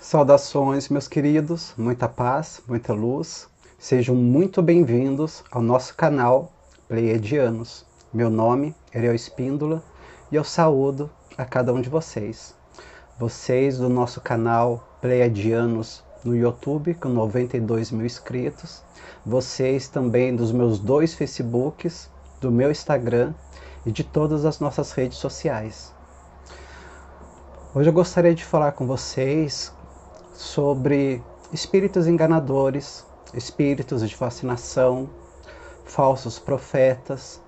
Saudações, meus queridos, muita paz, muita luz. Sejam muito bem-vindos ao nosso canal Pleiadianos. Meu nome é Ariel Espíndola e eu saúdo a cada um de vocês. Vocês do nosso canal Pleiadianos no YouTube, com 92 mil inscritos. Vocês também dos meus 2 Facebooks, do meu Instagram e de todas as nossas redes sociais. Hoje eu gostaria de falar com vocês sobre espíritos enganadores, espíritos de fascinação, falsos profetas,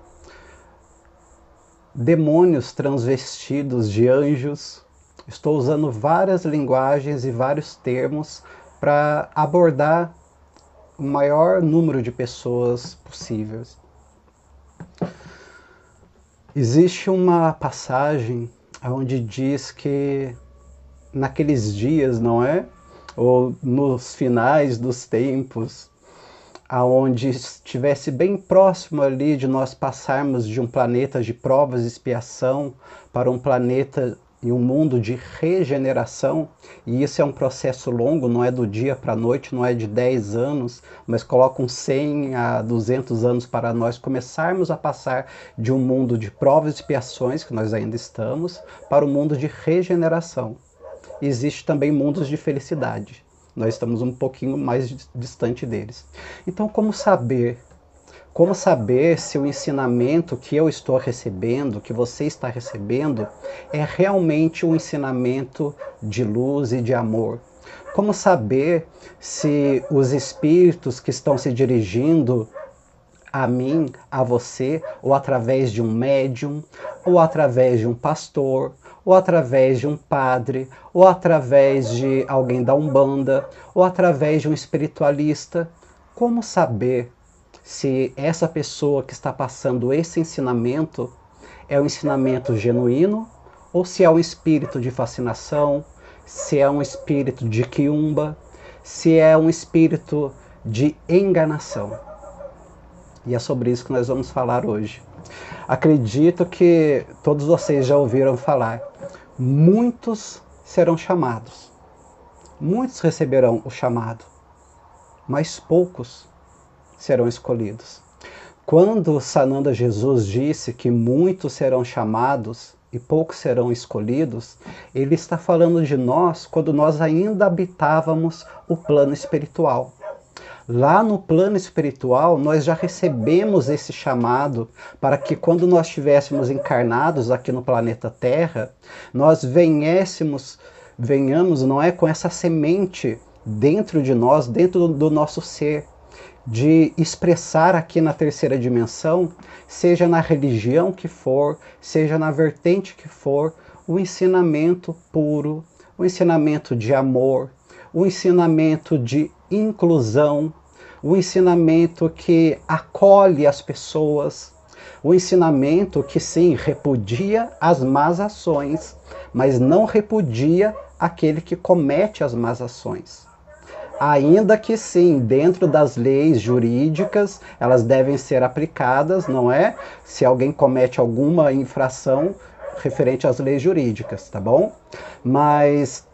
demônios transvestidos de anjos. Estou usando várias linguagens e vários termos para abordar o maior número de pessoas possíveis. Existe uma passagem onde diz que naqueles dias, não é? Ou nos finais dos tempos, aonde estivesse bem próximo ali de nós passarmos de um planeta de provas e expiação para um planeta e um mundo de regeneração, e isso é um processo longo, não é do dia para a noite, não é de 10 anos, mas colocam 100 a 200 anos para nós começarmos a passar de um mundo de provas e expiações, que nós ainda estamos, para o mundo de regeneração. Existe também mundos de felicidade. Nós estamos um pouquinho mais distante deles. Então, como saber se o ensinamento que eu estou recebendo, que você está recebendo, é realmente um ensinamento de luz e de amor? Como saber se os espíritos que estão se dirigindo a mim, a você, ou através de um médium, ou através de um pastor, ou através de um padre, ou através de alguém da Umbanda, ou através de um espiritualista, como saber se essa pessoa que está passando esse ensinamento é um ensinamento genuíno, ou se é um espírito de fascinação, se é um espírito de quiumba, se é um espírito de enganação? E é sobre isso que nós vamos falar hoje. Acredito que todos vocês já ouviram falar. Muitos serão chamados. Muitos receberão o chamado, mas poucos serão escolhidos. Quando Sananda Jesus disse que muitos serão chamados e poucos serão escolhidos, ele está falando de nós quando nós ainda habitávamos o plano espiritual. Lá no plano espiritual, nós já recebemos esse chamado para que quando nós estivéssemos encarnados aqui no planeta Terra, nós venhamos, não é, com essa semente dentro de nós, dentro do nosso ser, de expressar aqui na terceira dimensão, seja na religião que for, seja na vertente que for, o ensinamento puro, o ensinamento de amor, o ensinamento de inclusão, o ensinamento que acolhe as pessoas, o ensinamento que sim, repudia as más ações, mas não repudia aquele que comete as más ações. Ainda que sim, dentro das leis jurídicas, elas devem ser aplicadas, não é? Se alguém comete alguma infração referente às leis jurídicas, tá bom? Mas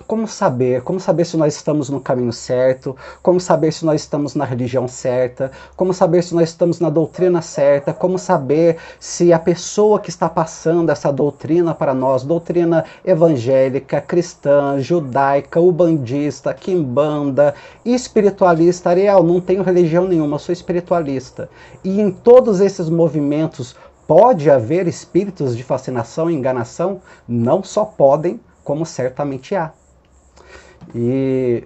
como saber se nós estamos no caminho certo, como saber se nós estamos na religião certa, como saber se nós estamos na doutrina certa, como saber se a pessoa que está passando essa doutrina para nós, doutrina evangélica, cristã, judaica, ubandista, quimbanda, espiritualista. Ariel, não tenho religião nenhuma, sou espiritualista. E em todos esses movimentos pode haver espíritos de fascinação e enganação? Não só podem, como certamente há. E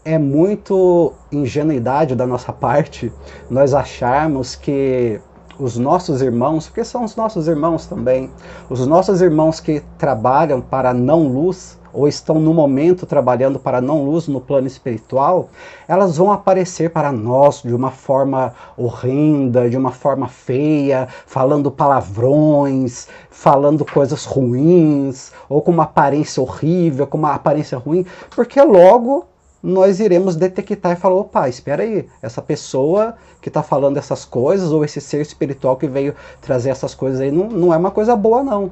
é muito ingenuidade da nossa parte nós acharmos que os nossos irmãos, porque são os nossos irmãos também, os nossos irmãos que trabalham para a não-luz, ou estão no momento trabalhando para a não-luz no plano espiritual, elas vão aparecer para nós de uma forma horrenda, de uma forma feia, falando palavrões, falando coisas ruins, ou com uma aparência horrível, com uma aparência ruim, porque logo nós iremos detectar e falar, opa, espera aí, essa pessoa que está falando essas coisas, ou esse ser espiritual que veio trazer essas coisas aí, não é uma coisa boa não.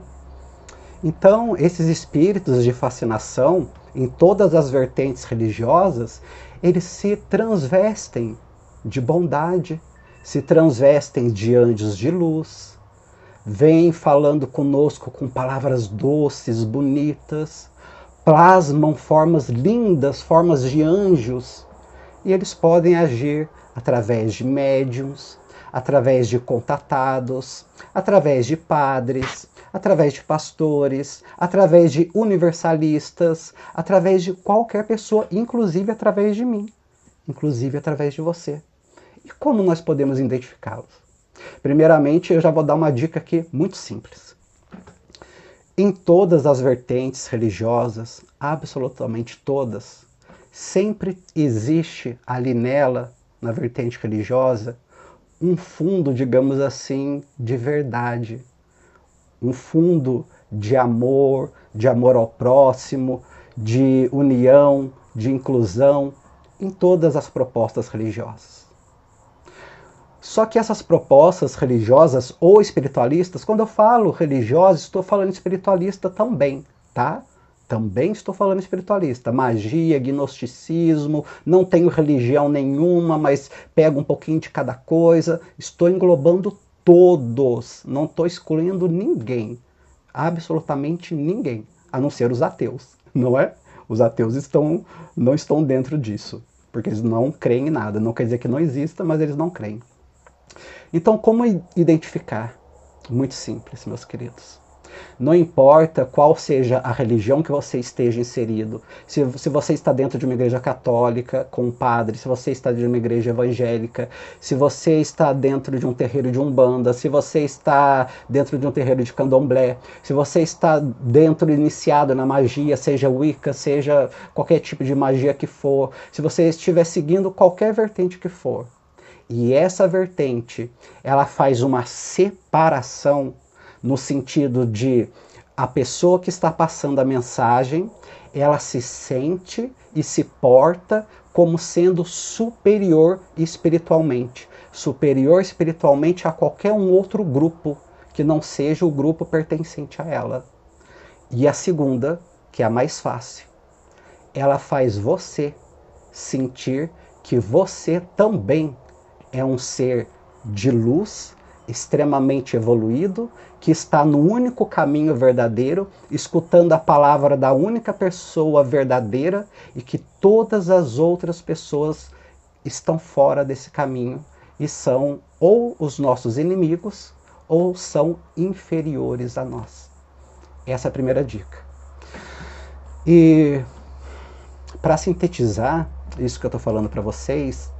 Então, esses espíritos de fascinação, em todas as vertentes religiosas, eles se transvestem de bondade, se transvestem de anjos de luz, vêm falando conosco com palavras doces, bonitas, plasmam formas lindas, formas de anjos, e eles podem agir através de médiums, através de contatados, através de padres, através de pastores, através de universalistas, através de qualquer pessoa, inclusive através de mim, inclusive através de você. E como nós podemos identificá-los? Primeiramente, eu já vou dar uma dica aqui muito simples. Em todas as vertentes religiosas, absolutamente todas, sempre existe ali nela, na vertente religiosa, um fundo, digamos assim, de verdade. Um fundo de amor ao próximo, de união, de inclusão, em todas as propostas religiosas. Só que essas propostas religiosas ou espiritualistas, quando eu falo religiosa, estou falando espiritualista também, tá? Também estou falando espiritualista. Magia, gnosticismo, não tenho religião nenhuma, mas pego um pouquinho de cada coisa. Estou englobando todos, não estou excluindo ninguém. Absolutamente ninguém, a não ser os ateus, não é? Os ateus não estão dentro disso, porque eles não creem em nada. Não quer dizer que não exista, mas eles não creem. Então, como identificar? Muito simples, meus queridos. Não importa qual seja a religião que você esteja inserido, se você está dentro de uma igreja católica com um padre, se você está dentro de uma igreja evangélica, se você está dentro de um terreiro de Umbanda, se você está dentro de um terreiro de Candomblé, se você está iniciado na magia, seja Wicca, seja qualquer tipo de magia que for, se você estiver seguindo qualquer vertente que for, e essa vertente, ela faz uma separação no sentido de a pessoa que está passando a mensagem, ela se sente e se porta como sendo superior espiritualmente. Superior espiritualmente a qualquer um outro grupo que não seja o grupo pertencente a ela. E a segunda, que é a mais fácil, ela faz você sentir que você também é um ser de luz, extremamente evoluído, que está no único caminho verdadeiro, escutando a palavra da única pessoa verdadeira e que todas as outras pessoas estão fora desse caminho e são ou os nossos inimigos ou são inferiores a nós. Essa é a primeira dica. E para sintetizar isso que eu estou falando para vocês,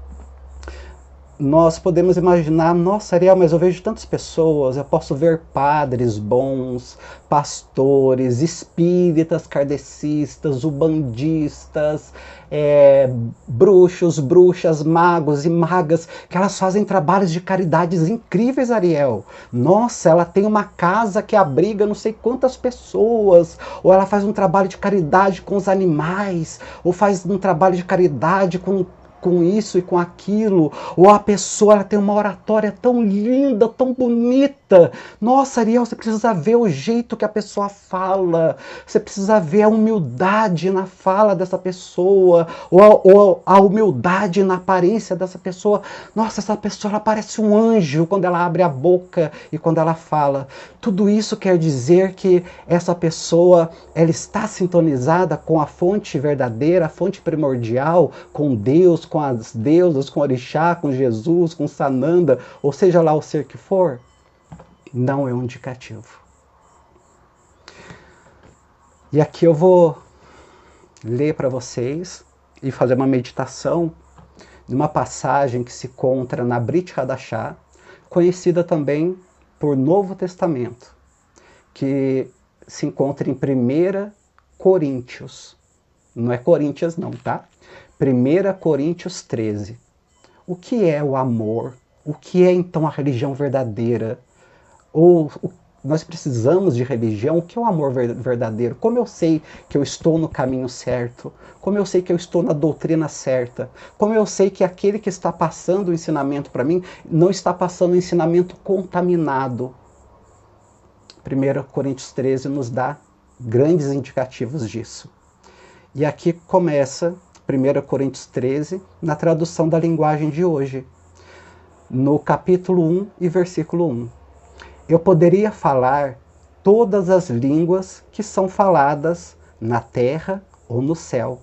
nós podemos imaginar, nossa, Ariel, mas eu vejo tantas pessoas, eu posso ver padres bons, pastores, espíritas, kardecistas, ubandistas, bruxos, bruxas, magos e magas, que elas fazem trabalhos de caridades incríveis, Ariel. Nossa, ela tem uma casa que abriga não sei quantas pessoas, ou ela faz um trabalho de caridade com os animais, ou faz um trabalho de caridade com isso e com aquilo, ou a pessoa ela tem uma oratória tão linda, tão bonita. Nossa, Ariel, você precisa ver o jeito que a pessoa fala, você precisa ver a humildade na fala dessa pessoa, ou a humildade na aparência dessa pessoa. Nossa, essa pessoa ela parece um anjo quando ela abre a boca e quando ela fala. Tudo isso quer dizer que essa pessoa ela está sintonizada com a fonte verdadeira, a fonte primordial, com Deus, com as deusas, com Orixá, com Jesus, com Sananda, ou seja lá o ser que for, não é um indicativo. E aqui eu vou ler para vocês e fazer uma meditação de uma passagem que se encontra na Brit Hadashah, conhecida também por Novo Testamento, que se encontra em 1 Coríntios. Não é Coríntios não, tá? 1 Coríntios 13. O que é o amor? O que é então a religião verdadeira? Nós precisamos de religião? O que é o amor verdadeiro? Como eu sei que eu estou no caminho certo? Como eu sei que eu estou na doutrina certa? Como eu sei que aquele que está passando o ensinamento para mim não está passando o ensinamento contaminado? 1 Coríntios 13 nos dá grandes indicativos disso. E aqui começa 1 Coríntios 13, na tradução da linguagem de hoje, no capítulo 1 e versículo 1. Eu poderia falar todas as línguas que são faladas na terra ou no céu,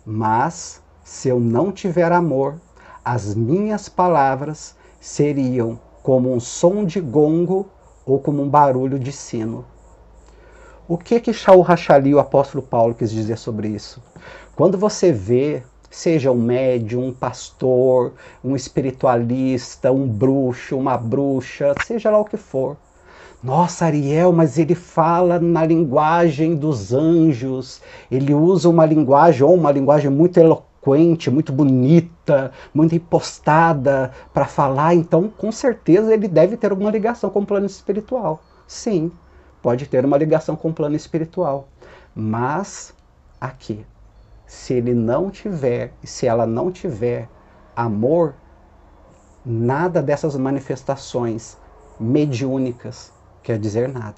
mas se eu não tiver amor, as minhas palavras seriam como um som de gongo ou como um barulho de sino. O que Shaul Rachali, o apóstolo Paulo, quis dizer sobre isso? Quando você vê, seja um médium, um pastor, um espiritualista, um bruxo, uma bruxa, seja lá o que for. Nossa, Ariel, mas ele fala na linguagem dos anjos, ele usa uma linguagem muito eloquente, muito bonita, muito impostada para falar, então com certeza ele deve ter alguma ligação com o plano espiritual. Sim, pode ter uma ligação com o plano espiritual, mas aqui, se ele não tiver, se ela não tiver amor, nada dessas manifestações mediúnicas quer dizer nada.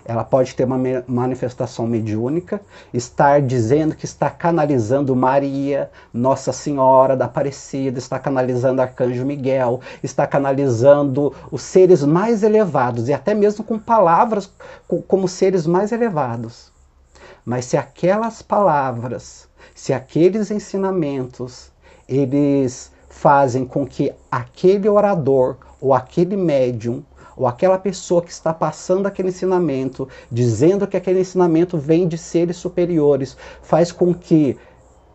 Ela pode ter uma manifestação mediúnica, estar dizendo que está canalizando Maria, Nossa Senhora da Aparecida, está canalizando Arcanjo Miguel, está canalizando os seres mais elevados, e até mesmo com palavras como seres mais elevados. Mas se aquelas palavras, se aqueles ensinamentos, eles fazem com que aquele orador ou aquele médium ou aquela pessoa que está passando aquele ensinamento, dizendo que aquele ensinamento vem de seres superiores, faz com que,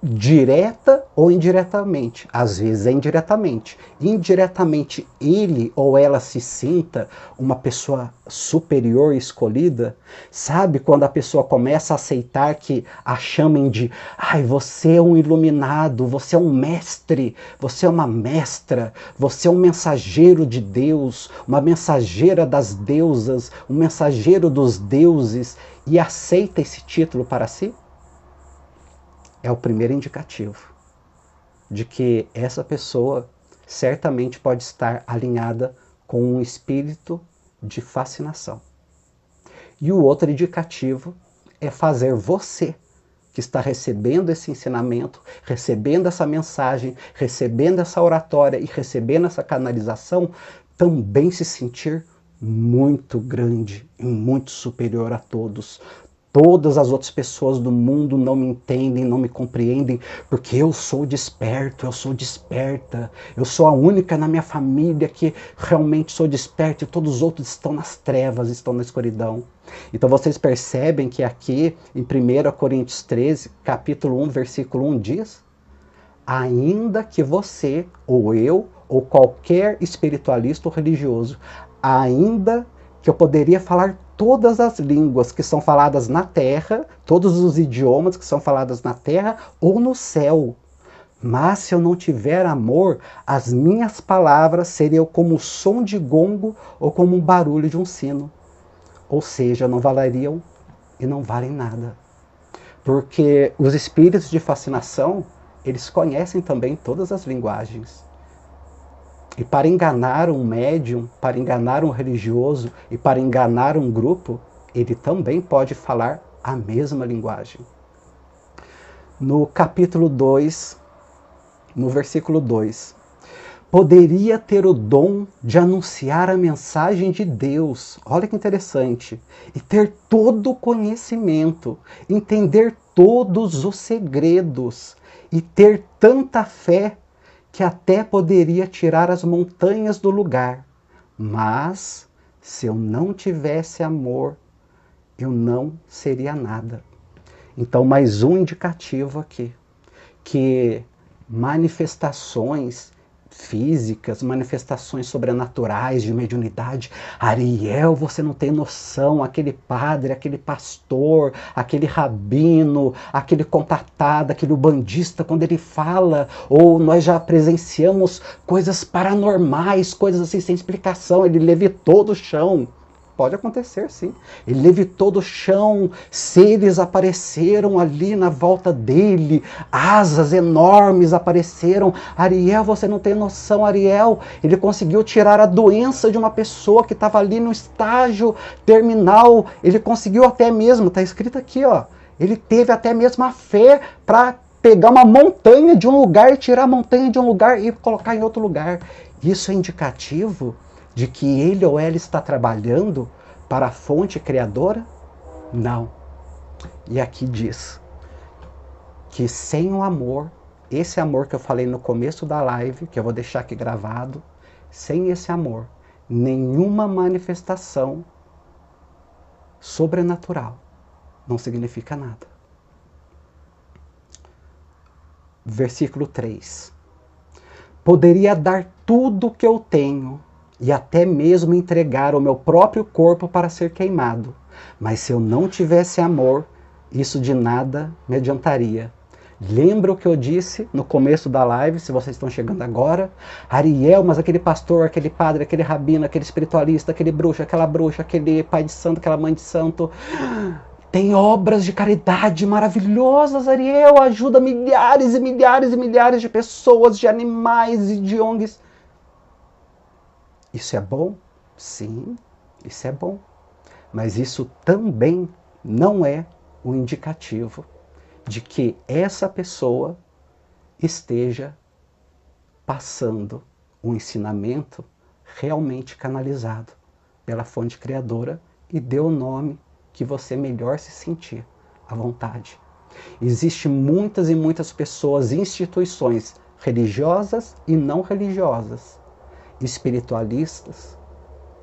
direta ou indiretamente, às vezes é indiretamente ele ou ela se sinta uma pessoa superior escolhida, sabe? Quando a pessoa começa a aceitar que a chamem de ai, você é um iluminado, você é um mestre, você é uma mestra, você é um mensageiro de Deus, uma mensageira das deusas, um mensageiro dos deuses, e aceita esse título para si? É o primeiro indicativo de que essa pessoa certamente pode estar alinhada com um espírito de fascinação. E o outro indicativo é fazer você, que está recebendo esse ensinamento, recebendo essa mensagem, recebendo essa oratória e recebendo essa canalização, também se sentir muito grande e muito superior a todos. Todas as outras pessoas do mundo não me entendem, não me compreendem, porque eu sou desperto, eu sou desperta. Eu sou a única na minha família que realmente sou desperta e todos os outros estão nas trevas, estão na escuridão. Então vocês percebem que aqui em 1 Coríntios 13, capítulo 1, versículo 1 diz: ainda que você, ou eu, ou qualquer espiritualista ou religioso, ainda que eu poderia falar todas as línguas que são faladas na terra, todos os idiomas que são falados na terra ou no céu, mas se eu não tiver amor, as minhas palavras seriam como o som de gongo ou como um barulho de um sino. Ou seja, não valeriam e não valem nada. Porque os espíritos de fascinação, eles conhecem também todas as linguagens. E para enganar um médium, para enganar um religioso e para enganar um grupo, ele também pode falar a mesma linguagem. No capítulo 2, no versículo 2, poderia ter o dom de anunciar a mensagem de Deus, olha que interessante, e ter todo o conhecimento, entender todos os segredos e ter tanta fé que até poderia tirar as montanhas do lugar. Mas, se eu não tivesse amor, eu não seria nada. Então, mais um indicativo aqui, que manifestações físicas, manifestações sobrenaturais de mediunidade. Ariel, você não tem noção, aquele padre, aquele pastor, aquele rabino, aquele contatado, aquele ubandista, quando ele fala, ou nós já presenciamos coisas paranormais, coisas assim sem explicação, ele levitou do chão. Pode acontecer, sim. Ele levitou do chão, seres apareceram ali na volta dele, asas enormes apareceram. Ariel, você não tem noção, Ariel. Ele conseguiu tirar a doença de uma pessoa que estava ali no estágio terminal. Ele conseguiu até mesmo, está escrito aqui, ó. Ele teve até mesmo a fé para pegar uma montanha de um lugar e tirar a montanha de um lugar e colocar em outro lugar. Isso é indicativo de que ele ou ela está trabalhando para a fonte criadora? Não. E aqui diz que sem o amor, esse amor que eu falei no começo da live, que eu vou deixar aqui gravado, sem esse amor, nenhuma manifestação sobrenatural não significa nada. Versículo 3. Poderia dar tudo o que eu tenho e até mesmo entregar o meu próprio corpo para ser queimado. Mas se eu não tivesse amor, isso de nada me adiantaria. Lembra o que eu disse no começo da live, se vocês estão chegando agora? Ariel, mas aquele pastor, aquele padre, aquele rabino, aquele espiritualista, aquele bruxo, aquela bruxa, aquele pai de santo, aquela mãe de santo, tem obras de caridade maravilhosas, Ariel, ajuda milhares e milhares e milhares de pessoas, de animais e de ONGs. Isso é bom? Sim, isso é bom. Mas isso também não é o indicativo de que essa pessoa esteja passando um ensinamento realmente canalizado pela fonte criadora e dê o nome que você melhor se sentir à vontade. Existem muitas e muitas pessoas, instituições religiosas e não religiosas, espiritualistas,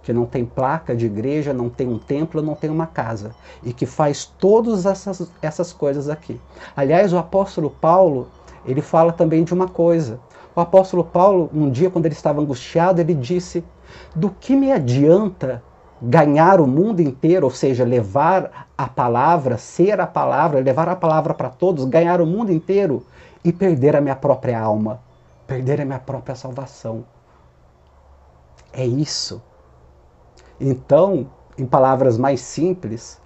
que não tem placa de igreja, não tem um templo, não tem uma casa, e que faz todas essas coisas aqui. Aliás, o apóstolo Paulo, ele fala também de uma coisa. O apóstolo Paulo, um dia, quando ele estava angustiado, ele disse: do que me adianta ganhar o mundo inteiro, ou seja, levar a palavra, ser a palavra, levar a palavra para todos, ganhar o mundo inteiro e perder a minha própria alma, perder a minha própria salvação. É isso. Então, em palavras mais simples,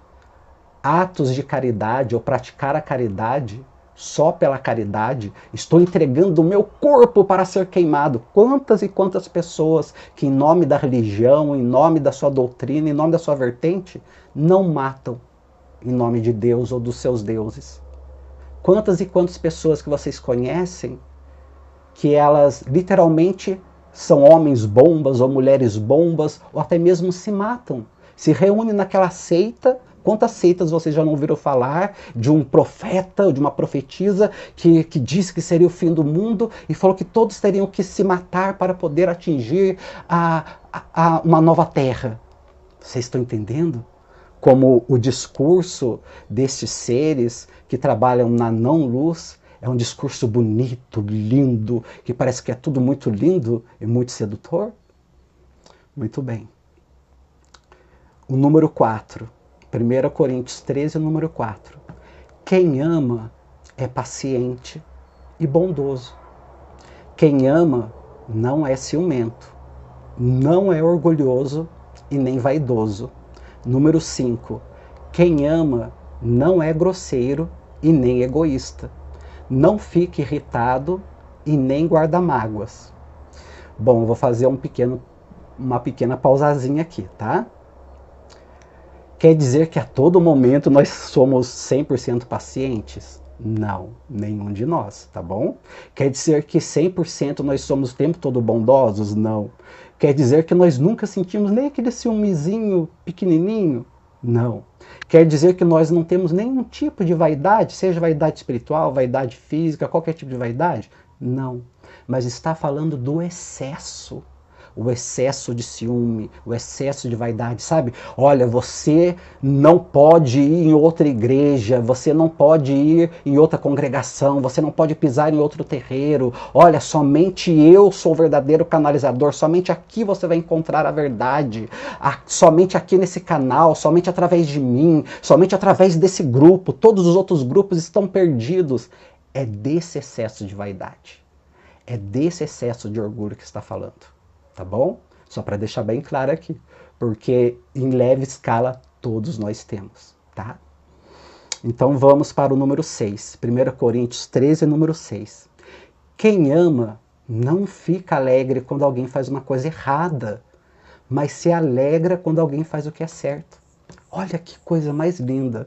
atos de caridade ou praticar a caridade só pela caridade, estou entregando o meu corpo para ser queimado. Quantas e quantas pessoas que em nome da religião, em nome da sua doutrina, em nome da sua vertente, não matam em nome de Deus ou dos seus deuses? Quantas e quantas pessoas que vocês conhecem que elas literalmente são homens bombas ou mulheres bombas ou até mesmo se matam, se reúnem naquela seita? Quantas seitas vocês já não ouviram falar de um profeta ou de uma profetisa que disse que seria o fim do mundo e falou que todos teriam que se matar para poder atingir uma nova terra? Vocês estão entendendo? Como o discurso destes seres que trabalham na não-luz é um discurso bonito, lindo, que parece que é tudo muito lindo e muito sedutor? Muito bem. O número 4. 1 Coríntios 13, número 4. Quem ama é paciente e bondoso. Quem ama não é ciumento, não é orgulhoso e nem vaidoso. Número 5. Quem ama não é grosseiro e nem egoísta. Não fique irritado e nem guarda mágoas. Bom, eu vou fazer uma pequena pausazinha aqui, tá? Quer dizer que a todo momento nós somos 100% pacientes? Não, nenhum de nós, tá bom? Quer dizer que 100% nós somos o tempo todo bondosos? Não. Quer dizer que nós nunca sentimos nem aquele ciúmezinho pequenininho? Não. Quer dizer que nós não temos nenhum tipo de vaidade, seja vaidade espiritual, vaidade física, qualquer tipo de vaidade? Não. Mas está falando do excesso. O excesso de ciúme, o excesso de vaidade, sabe? Olha, você não pode ir em outra igreja, você não pode ir em outra congregação, você não pode pisar em outro terreiro. Olha, somente eu sou o verdadeiro canalizador, somente aqui você vai encontrar a verdade. Somente aqui nesse canal, somente através de mim, somente através desse grupo. Todos os outros grupos estão perdidos. É desse excesso de vaidade. É desse excesso de orgulho que está falando. Tá bom? Só para deixar bem claro aqui. porque em leve escala todos nós temos, tá? Então vamos para o número 6, 1 Coríntios 13, número 6. Quem ama não fica alegre quando alguém faz uma coisa errada, mas se alegra quando alguém faz o que é certo. Olha que coisa mais linda.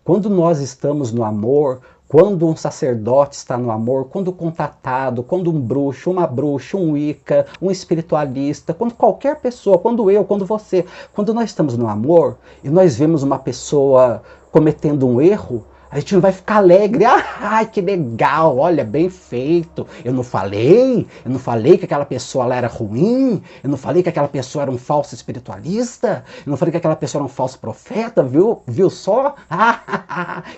Quando nós estamos no amor, quando um sacerdote está no amor, quando o contatado, quando um bruxo, uma bruxa, um Wicca, um espiritualista, quando qualquer pessoa, quando eu, quando você, quando nós estamos no amor e nós vemos uma pessoa cometendo um erro, a gente não vai ficar alegre. Ah, que legal, olha, bem feito. Eu não falei que aquela pessoa lá era ruim, eu não falei que aquela pessoa era um falso espiritualista, eu não falei que aquela pessoa era um falso profeta, viu só?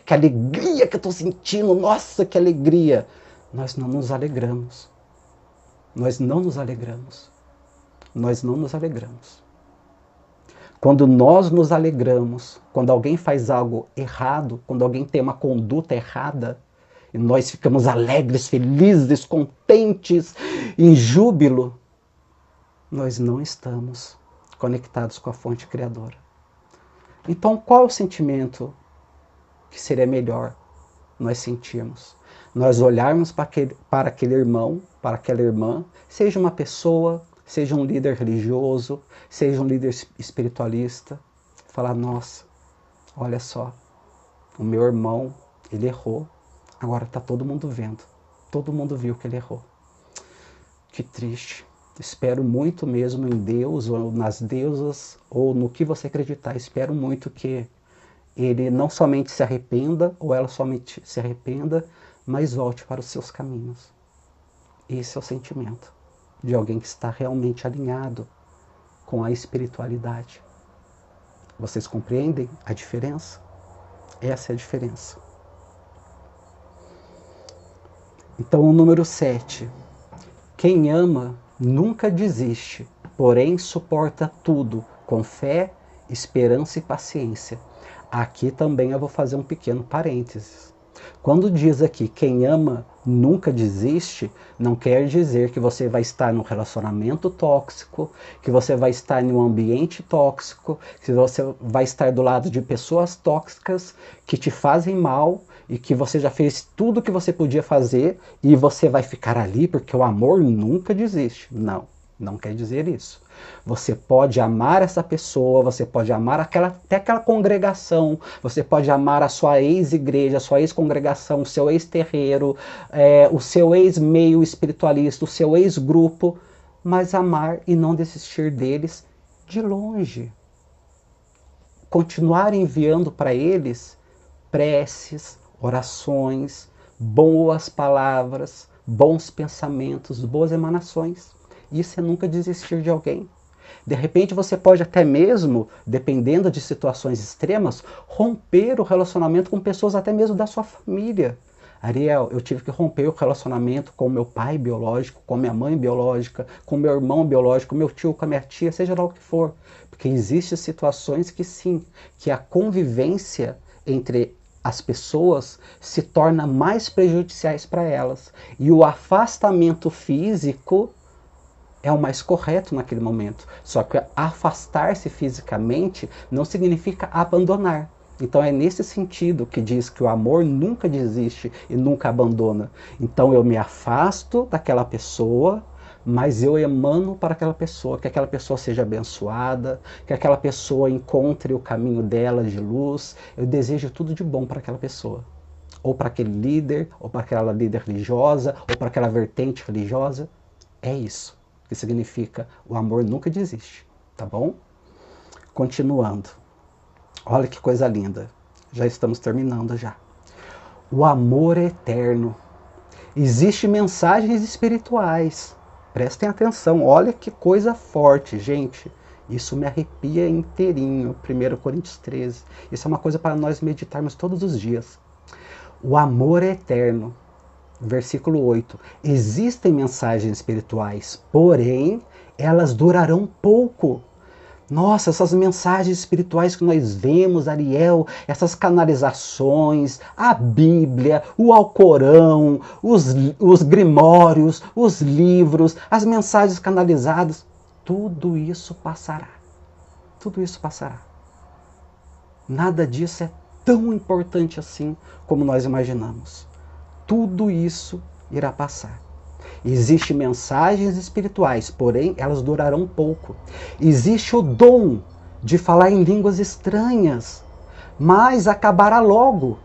Que alegria que eu estou sentindo, nossa, que alegria. Nós não nos alegramos. Nós não nos alegramos. Nós não nos alegramos. Quando nós nos alegramos, quando alguém faz algo errado, quando alguém tem uma conduta errada, e nós ficamos alegres, felizes, contentes, em júbilo, nós não estamos conectados com a fonte criadora. Então, qual é o sentimento que seria melhor nós sentirmos? Nós olharmos para aquele irmão, para aquela irmã, seja uma pessoa, seja um líder religioso, seja um líder espiritualista, falar, nossa, olha só, o meu irmão, ele errou, agora está todo mundo vendo, todo mundo viu que ele errou. Que triste. Espero muito mesmo em Deus, ou nas deusas, ou no que você acreditar, espero muito que ele não somente se arrependa, ou ela somente se arrependa, mas volte para os seus caminhos. Esse é o sentimento de alguém que está realmente alinhado com a espiritualidade. Vocês compreendem a diferença? Essa é a diferença. Então, o número 7. Quem ama nunca desiste, porém suporta tudo com fé, esperança e paciência. Aqui também eu vou fazer um pequeno parênteses. Quando diz aqui, quem ama nunca desiste, não quer dizer que você vai estar num relacionamento tóxico, que você vai estar em um ambiente tóxico, que você vai estar do lado de pessoas tóxicas que te fazem mal e que você já fez tudo o que você podia fazer e você vai ficar ali porque o amor nunca desiste. Não, não quer dizer isso. Você pode amar essa pessoa, você pode amar até aquela congregação, você pode amar a sua ex-igreja, a sua ex-congregação, o seu ex-terreiro, o seu ex-meio espiritualista, o seu ex-grupo, mas amar e não desistir deles de longe. Continuar enviando para eles preces, orações, boas palavras, bons pensamentos, boas emanações. Isso é nunca desistir de alguém. De repente você pode até mesmo, dependendo de situações extremas, romper o relacionamento com pessoas até mesmo da sua família. Ariel, eu tive que romper o relacionamento com meu pai biológico, com minha mãe biológica, com meu irmão biológico, meu tio, com a minha tia, seja lá o que for. Porque existem situações que sim, que a convivência entre as pessoas se torna mais prejudiciais para elas. E o afastamento físico é o mais correto naquele momento. Só que afastar-se fisicamente não significa abandonar. Então é nesse sentido que diz que o amor nunca desiste e nunca abandona. Então eu me afasto daquela pessoa, mas eu emano para aquela pessoa, que aquela pessoa seja abençoada, que aquela pessoa encontre o caminho dela de luz. Eu desejo tudo de bom para aquela pessoa. Ou para aquele líder, ou para aquela líder religiosa, ou para aquela vertente religiosa. É isso que significa o amor nunca desiste, tá bom? Continuando. Olha que coisa linda. Já estamos terminando já. O amor é eterno. Existem mensagens espirituais. Prestem atenção. Olha que coisa forte, gente. Isso me arrepia inteirinho. 1 Coríntios 13. Isso é uma coisa para nós meditarmos todos os dias. O amor é eterno. Versículo 8. Existem mensagens espirituais, porém, elas durarão pouco. Nossa, essas mensagens espirituais que nós vemos, Ariel, essas canalizações, a Bíblia, o Alcorão, os grimórios, os livros, as mensagens canalizadas, tudo isso passará. tudo isso passará. Nada disso é tão importante assim como nós imaginamos. Tudo isso irá passar. Existem mensagens espirituais, porém elas durarão pouco. Existe o dom de falar em línguas estranhas, mas acabará logo.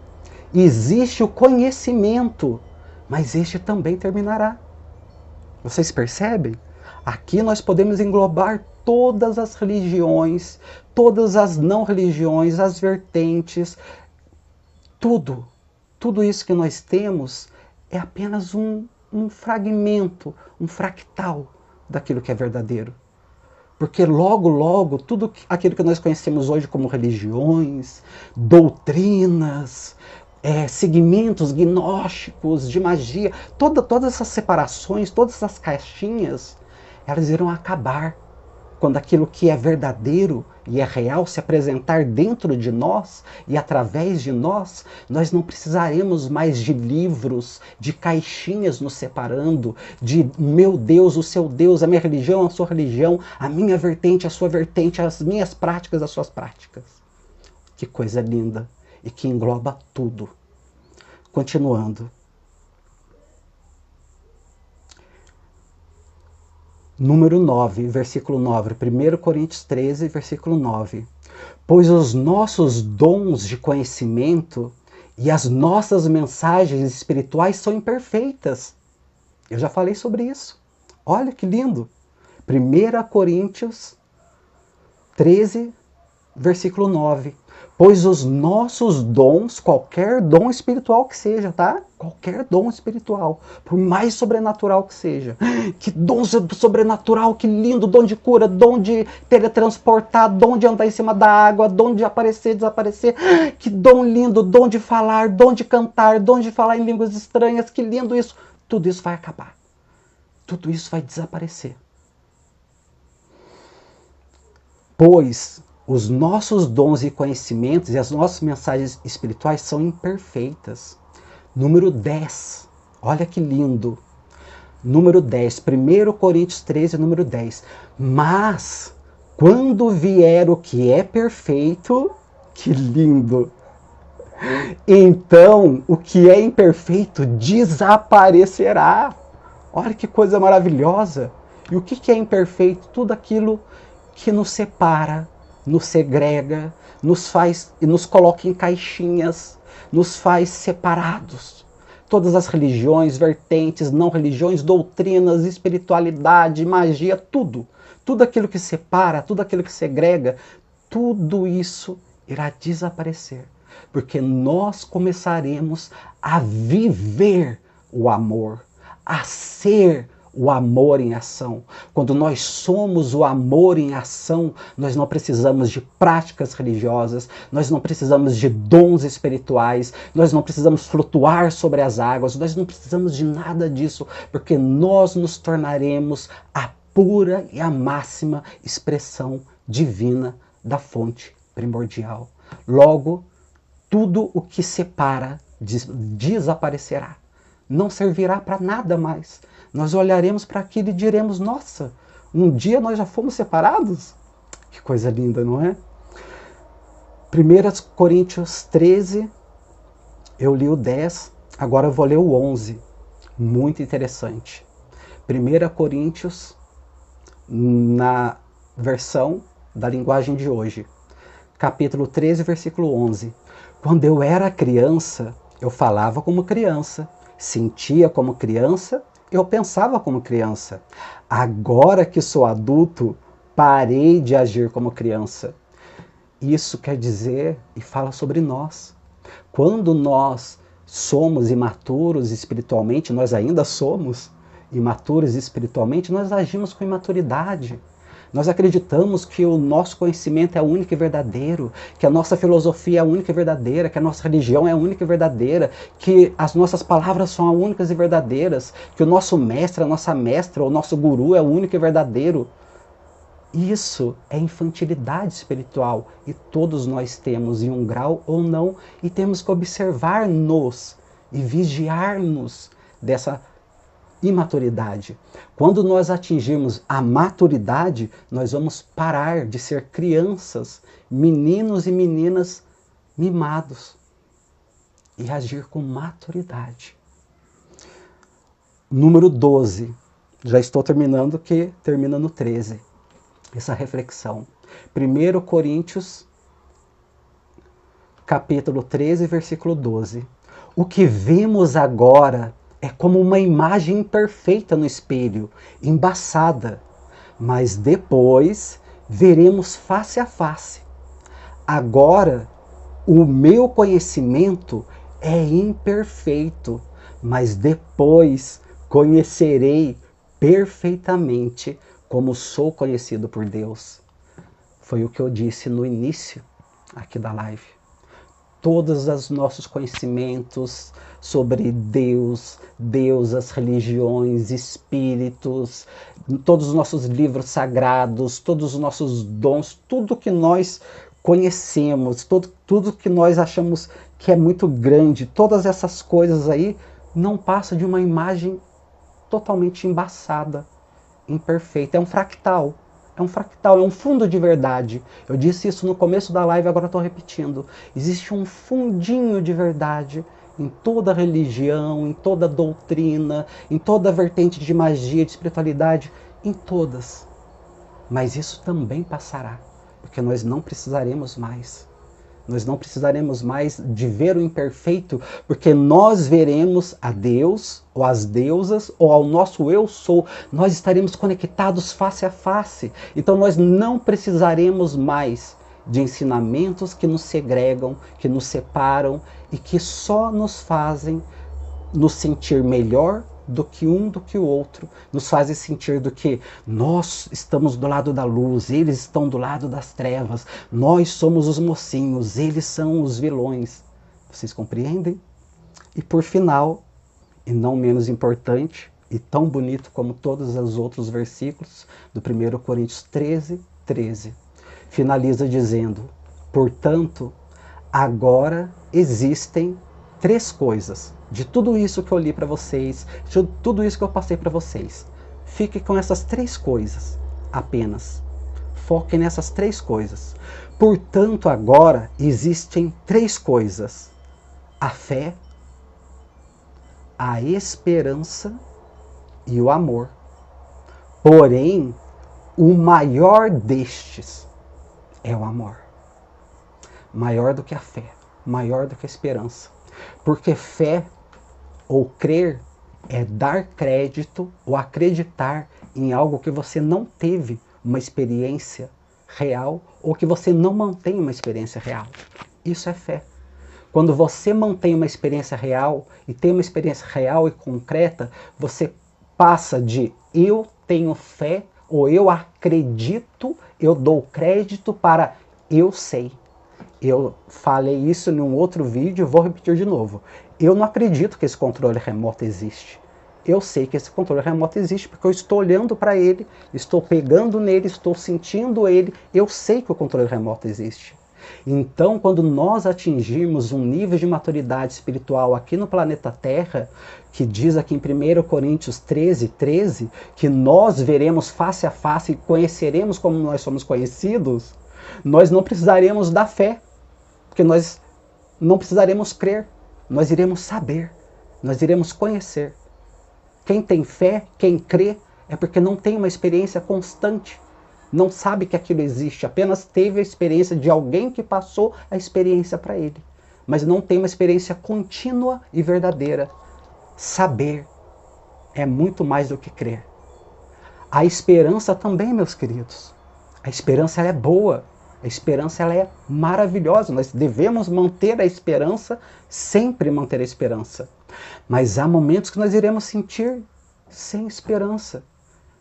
Existe o conhecimento, mas este também terminará. Vocês percebem? Aqui nós podemos englobar todas as religiões, todas as não religiões, as vertentes, tudo. Tudo isso que nós temos é apenas um fragmento, um fractal daquilo que é verdadeiro. Porque logo, logo, tudo aquilo que nós conhecemos hoje como religiões, doutrinas, segmentos gnósticos de magia, todas essas separações, todas essas caixinhas, elas irão acabar quando aquilo que é verdadeiro e é real se apresentar dentro de nós e através de nós, nós não precisaremos mais de livros, de caixinhas nos separando, de meu Deus, o seu Deus, a minha religião, a sua religião, a minha vertente, a sua vertente, as minhas práticas, as suas práticas. Que coisa linda e que engloba tudo. Continuando. Número 9, versículo 9, 1 Coríntios 13, versículo 9. Pois os nossos dons de conhecimento e as nossas mensagens espirituais são imperfeitas. Eu já falei sobre isso. Olha que lindo. 1 Coríntios 13, versículo 9. Pois os nossos dons, qualquer dom espiritual que seja, tá? Qualquer dom espiritual, por mais sobrenatural que seja. Que dom sobrenatural, que lindo, dom de cura, dom de teletransportar, dom de andar em cima da água, dom de aparecer, desaparecer. Que dom lindo, dom de falar, dom de cantar, dom de falar em línguas estranhas, que lindo isso. Tudo isso vai acabar. Tudo isso vai desaparecer. Pois os nossos dons e conhecimentos e as nossas mensagens espirituais são imperfeitas. Número 10. Olha que lindo. Número 10. 1 Coríntios 13, número 10. Mas, quando vier o que é perfeito, que lindo. Então, o que é imperfeito desaparecerá. Olha que coisa maravilhosa. E o que é imperfeito? Tudo aquilo que nos separa, nos segrega, nos faz e nos coloca em caixinhas, nos faz separados. Todas as religiões, vertentes, não religiões, doutrinas, espiritualidade, magia, tudo. Tudo aquilo que separa, tudo aquilo que segrega, tudo isso irá desaparecer. Porque nós começaremos a viver o amor, a ser o amor em ação. Quando nós somos o amor em ação, nós não precisamos de práticas religiosas, nós não precisamos de dons espirituais, nós não precisamos flutuar sobre as águas, nós não precisamos de nada disso, porque nós nos tornaremos a pura e a máxima expressão divina da fonte primordial. Logo, tudo o que separa desaparecerá. Não servirá para nada mais. Nós olharemos para aquilo e diremos, nossa, um dia nós já fomos separados? Que coisa linda, não é? 1 Coríntios 13, eu li o 10, agora eu vou ler o 11. Muito interessante. 1 Coríntios, na versão da linguagem de hoje. Capítulo 13, versículo 11. Quando eu era criança, eu falava como criança, sentia como criança, eu pensava como criança. Agora que sou adulto, parei de agir como criança. Isso quer dizer e fala sobre nós. Quando nós somos imaturos espiritualmente, nós ainda somos imaturos espiritualmente, nós agimos com imaturidade. Nós acreditamos que o nosso conhecimento é único e verdadeiro, que a nossa filosofia é única e verdadeira, que a nossa religião é única e verdadeira, que as nossas palavras são únicas e verdadeiras, que o nosso mestre, a nossa mestra, o nosso guru é único e verdadeiro. Isso é infantilidade espiritual e todos nós temos em um grau ou não, e temos que observar-nos e vigiar-nos dessa imaturidade. Quando nós atingirmos a maturidade, nós vamos parar de ser crianças, meninos e meninas mimados e agir com maturidade. Número 12. Já estou terminando, que termina no 13. Essa reflexão. 1 Coríntios, capítulo 13, versículo 12. O que vemos agora é como uma imagem imperfeita no espelho, embaçada, mas depois veremos face a face. Agora, o meu conhecimento é imperfeito, mas depois conhecerei perfeitamente como sou conhecido por Deus. Foi o que eu disse no início aqui da live. Todos os nossos conhecimentos sobre Deus, deusas, religiões, espíritos, todos os nossos livros sagrados, todos os nossos dons, tudo que nós conhecemos, tudo que nós achamos que é muito grande, todas essas coisas aí não passa de uma imagem totalmente embaçada, imperfeita. É um fractal. É um fractal, é um fundo de verdade. Eu disse isso no começo da live, agora estou repetindo. Existe um fundinho de verdade em toda religião, em toda doutrina, em toda vertente de magia, de espiritualidade, em todas. Mas isso também passará, porque nós não precisaremos mais. Nós não precisaremos mais de ver o imperfeito, porque nós veremos a Deus, ou as deusas, ou ao nosso eu sou. Nós estaremos conectados face a face. Então nós não precisaremos mais de ensinamentos que nos segregam, que nos separam e que só nos fazem nos sentir melhor do que um do que o outro, nos fazem sentir do que nós estamos do lado da luz, eles estão do lado das trevas, nós somos os mocinhos, eles são os vilões. Vocês compreendem? E por final, e não menos importante, e tão bonito como todos os outros versículos do 1 Coríntios 13, 13, finaliza dizendo: portanto, agora existem 3 coisas. De tudo isso que eu li para vocês, de tudo isso que eu passei para vocês. Fique com essas 3 coisas apenas. Foque nessas 3 coisas. Portanto, agora existem 3 coisas: a fé, a esperança e o amor. Porém, o maior destes é o amor. Maior do que a fé, maior do que a esperança. Porque fé ou crer é dar crédito ou acreditar em algo que você não teve uma experiência real ou que você não mantém uma experiência real. Isso é fé. Quando você mantém uma experiência real e tem uma experiência real e concreta, você passa de eu tenho fé ou eu acredito, eu dou crédito para eu sei. Eu falei isso em um outro vídeo, vou repetir de novo. Eu não acredito que esse controle remoto existe. Eu sei que esse controle remoto existe porque eu estou olhando para ele, estou pegando nele, estou sentindo ele. Eu sei que o controle remoto existe. Então, quando nós atingirmos um nível de maturidade espiritual aqui no planeta Terra, que diz aqui em 1 Coríntios 13, 13, que nós veremos face a face e conheceremos como nós somos conhecidos, nós não precisaremos da fé, porque nós não precisaremos crer, nós iremos saber, nós iremos conhecer. Quem tem fé, quem crê, é porque não tem uma experiência constante, não sabe que aquilo existe, apenas teve a experiência de alguém que passou a experiência para ele, mas não tem uma experiência contínua e verdadeira. Saber é muito mais do que crer. A esperança também, meus queridos, a esperança ela é boa. A esperança ela é maravilhosa, nós devemos manter a esperança, sempre manter a esperança. Mas há momentos que nós iremos sentir sem esperança.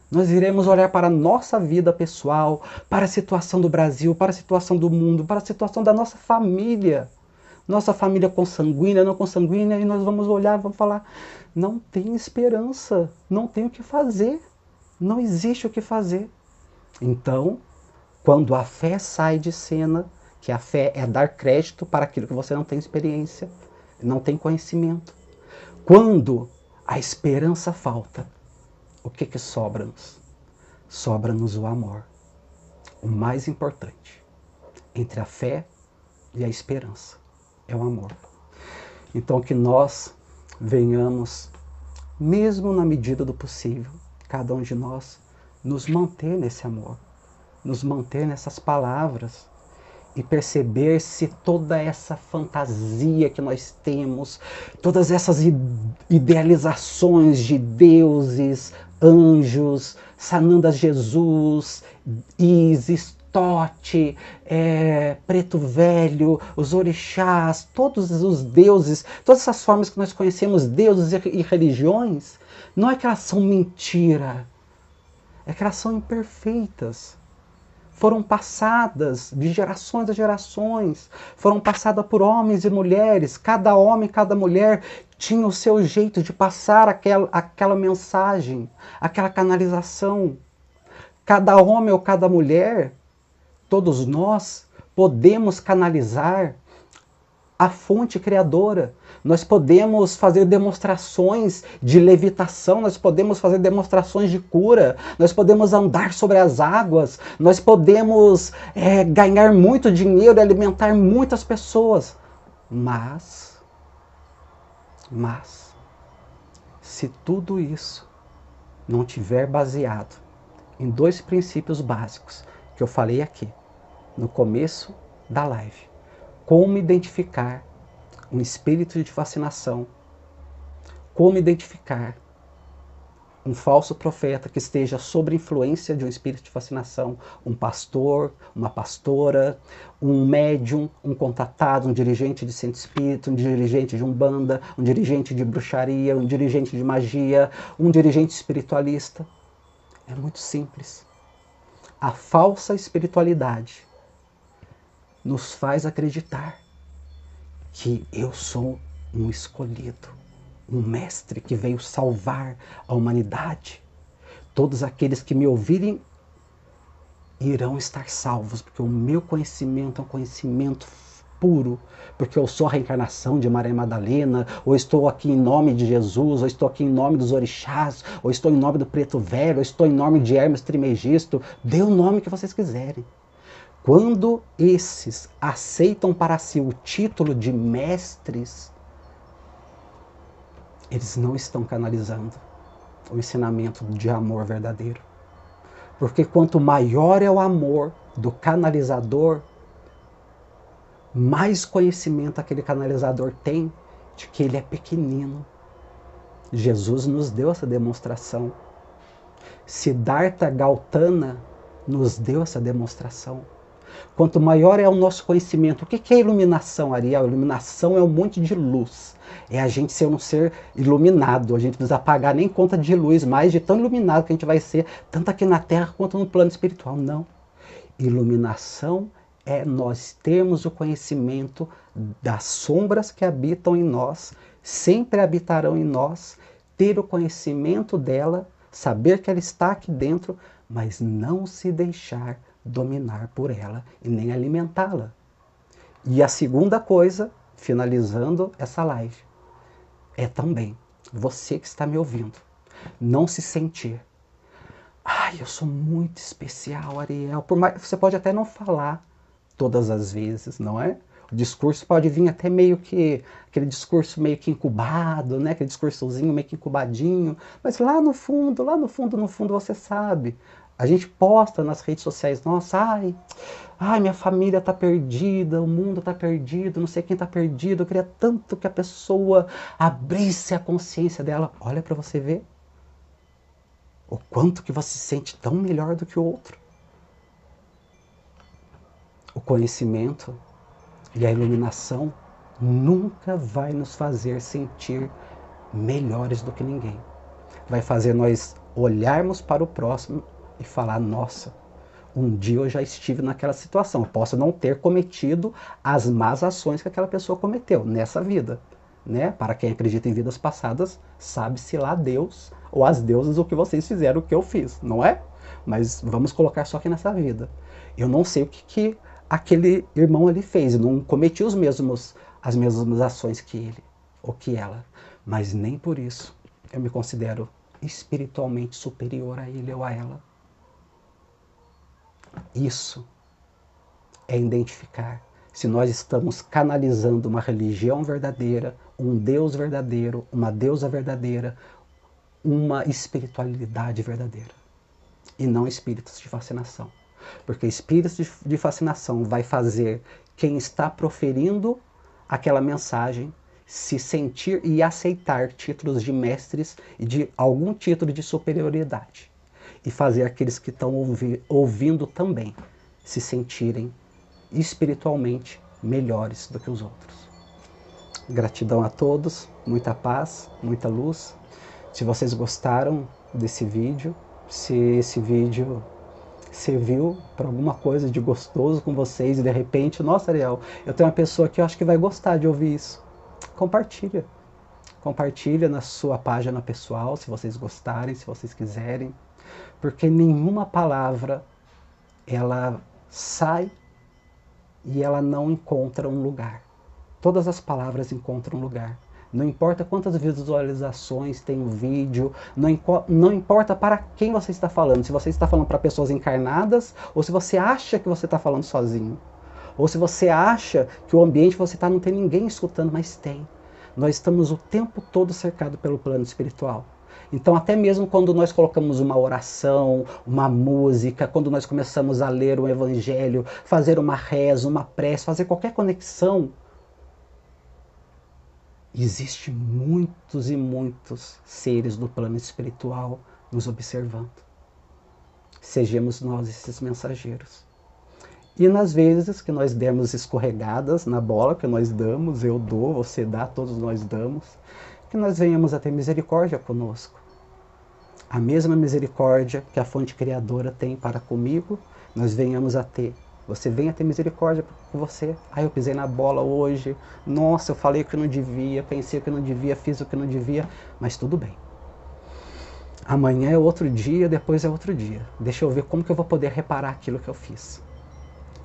Nós iremos olhar para a nossa vida pessoal, para a situação do Brasil, para a situação do mundo, para a situação da nossa família. Nossa família consanguínea, não consanguínea, e nós vamos olhar e vamos falar, não tem esperança, não tem o que fazer, não existe o que fazer. Então, quando a fé sai de cena, que a fé é dar crédito para aquilo que você não tem experiência, não tem conhecimento. Quando a esperança falta, o que sobra-nos? Sobra-nos o amor. O mais importante entre a fé e a esperança é o amor. Então que nós venhamos, mesmo na medida do possível, cada um de nós, nos manter nesse amor, nos manter nessas palavras e perceber se toda essa fantasia que nós temos, todas essas idealizações de deuses, anjos, Sananda Jesus, Isis, Tote, Preto Velho, os orixás, todos os deuses, todas essas formas que nós conhecemos, deuses e religiões, não é que elas são mentira, é que elas são imperfeitas. Foram passadas de gerações a gerações, foram passadas por homens e mulheres, cada homem, cada mulher tinha o seu jeito de passar aquela mensagem, aquela canalização. Cada homem ou cada mulher, todos nós, podemos canalizar a fonte criadora. Nós podemos fazer demonstrações de levitação, nós podemos fazer demonstrações de cura, nós podemos andar sobre as águas, nós podemos ganhar muito dinheiro e alimentar muitas pessoas. Mas, se tudo isso não tiver baseado em 2 princípios básicos que eu falei aqui no começo da live, como identificar um espírito de fascinação, como identificar um falso profeta que esteja sob influência de um espírito de fascinação, um pastor, uma pastora, um médium, um contatado, um dirigente de centro espírita, um dirigente de umbanda, um dirigente de bruxaria, um dirigente de magia, um dirigente espiritualista. É muito simples. A falsa espiritualidade nos faz acreditar que eu sou um escolhido, um mestre que veio salvar a humanidade. Todos aqueles que me ouvirem irão estar salvos, porque o meu conhecimento é um conhecimento puro, porque eu sou a reencarnação de Maria Madalena, ou estou aqui em nome de Jesus, ou estou aqui em nome dos orixás, ou estou em nome do Preto Velho, ou estou em nome de Hermes Trimegisto. Dê o nome que vocês quiserem. Quando esses aceitam para si o título de mestres, eles não estão canalizando o ensinamento de amor verdadeiro. Porque quanto maior é o amor do canalizador, mais conhecimento aquele canalizador tem de que ele é pequenino. Jesus nos deu essa demonstração. Siddhartha Gautama nos deu essa demonstração. Quanto maior é o nosso conhecimento. O que é iluminação, Ariel? Iluminação é um monte de luz. É a gente ser um ser iluminado. A gente não precisa pagar nem conta de luz mais, de tão iluminado que a gente vai ser, tanto aqui na Terra quanto no plano espiritual. Não. Iluminação é nós termos o conhecimento das sombras que habitam em nós, sempre habitarão em nós, ter o conhecimento dela, saber que ela está aqui dentro, mas não se deixar dominar por ela e nem alimentá-la. E a segunda coisa, finalizando essa live, é também você que está me ouvindo, não se sentir: ai, eu sou muito especial, Ariel. Por mais, você pode até não falar todas as vezes, não é? O discurso pode vir até meio que, aquele discurso meio que incubado, né? Aquele discursozinho meio que incubadinho, mas lá no fundo, no fundo você sabe. A gente posta nas redes sociais, nossa, ai, minha família tá perdida, o mundo tá perdido, não sei quem tá perdido, eu queria tanto que a pessoa abrisse a consciência dela. Olha para você ver o quanto que você se sente tão melhor do que o outro. O conhecimento e a iluminação nunca vai nos fazer sentir melhores do que ninguém. Vai fazer nós olharmos para o próximo e falar: nossa, um dia eu já estive naquela situação. Eu posso não ter cometido as más ações que aquela pessoa cometeu nessa vida, né? Para quem acredita em vidas passadas, sabe-se lá Deus ou as deusas o que vocês fizeram, o que eu fiz, não é? Mas vamos colocar só que nessa vida. Eu não sei o que aquele irmão ali fez, eu não cometi as mesmas ações que ele ou que ela, mas nem por isso eu me considero espiritualmente superior a ele ou a ela. Isso é identificar se nós estamos canalizando uma religião verdadeira, um Deus verdadeiro, uma deusa verdadeira, uma espiritualidade verdadeira. E não espíritos de fascinação. Porque espíritos de fascinação vai fazer quem está proferindo aquela mensagem se sentir e aceitar títulos de mestres e de algum título de superioridade. E fazer aqueles que estão ouvindo também se sentirem espiritualmente melhores do que os outros. Gratidão a todos, muita paz, muita luz. Se vocês gostaram desse vídeo, se esse vídeo serviu para alguma coisa de gostoso com vocês e de repente, nossa, Ariel, eu tenho uma pessoa que eu acho que vai gostar de ouvir isso. Compartilha. Compartilha na sua página pessoal, se vocês gostarem, se vocês quiserem. Porque nenhuma palavra, ela sai e ela não encontra um lugar. Todas as palavras encontram um lugar. Não importa quantas visualizações tem o vídeo, não importa para quem você está falando. Se você está falando para pessoas encarnadas, ou se você acha que você está falando sozinho. Ou se você acha que o ambiente que você está não tem ninguém escutando, mas tem. Nós estamos o tempo todo cercados pelo plano espiritual. Então até mesmo quando nós colocamos uma oração, uma música, quando nós começamos a ler o Evangelho, fazer uma reza, uma prece, fazer qualquer conexão, existem muitos e muitos seres do plano espiritual nos observando. Sejamos nós esses mensageiros. E nas vezes que nós demos escorregadas na bola que nós damos, eu dou, você dá, todos nós damos, que nós venhamos a ter misericórdia conosco. A mesma misericórdia que a fonte criadora tem para comigo, nós venhamos a ter. Você venha ter misericórdia com você. Ah, eu pisei na bola hoje. Nossa, eu falei o que não devia, pensei o que não devia, fiz o que não devia. Mas tudo bem. Amanhã é outro dia, depois é outro dia. Deixa eu ver como que eu vou poder reparar aquilo que eu fiz.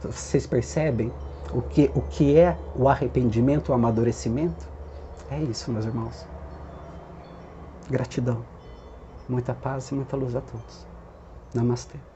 Vocês percebem o que é o arrependimento, o amadurecimento? É isso, meus irmãos. Gratidão. Muita paz e muita luz a todos. Namastê.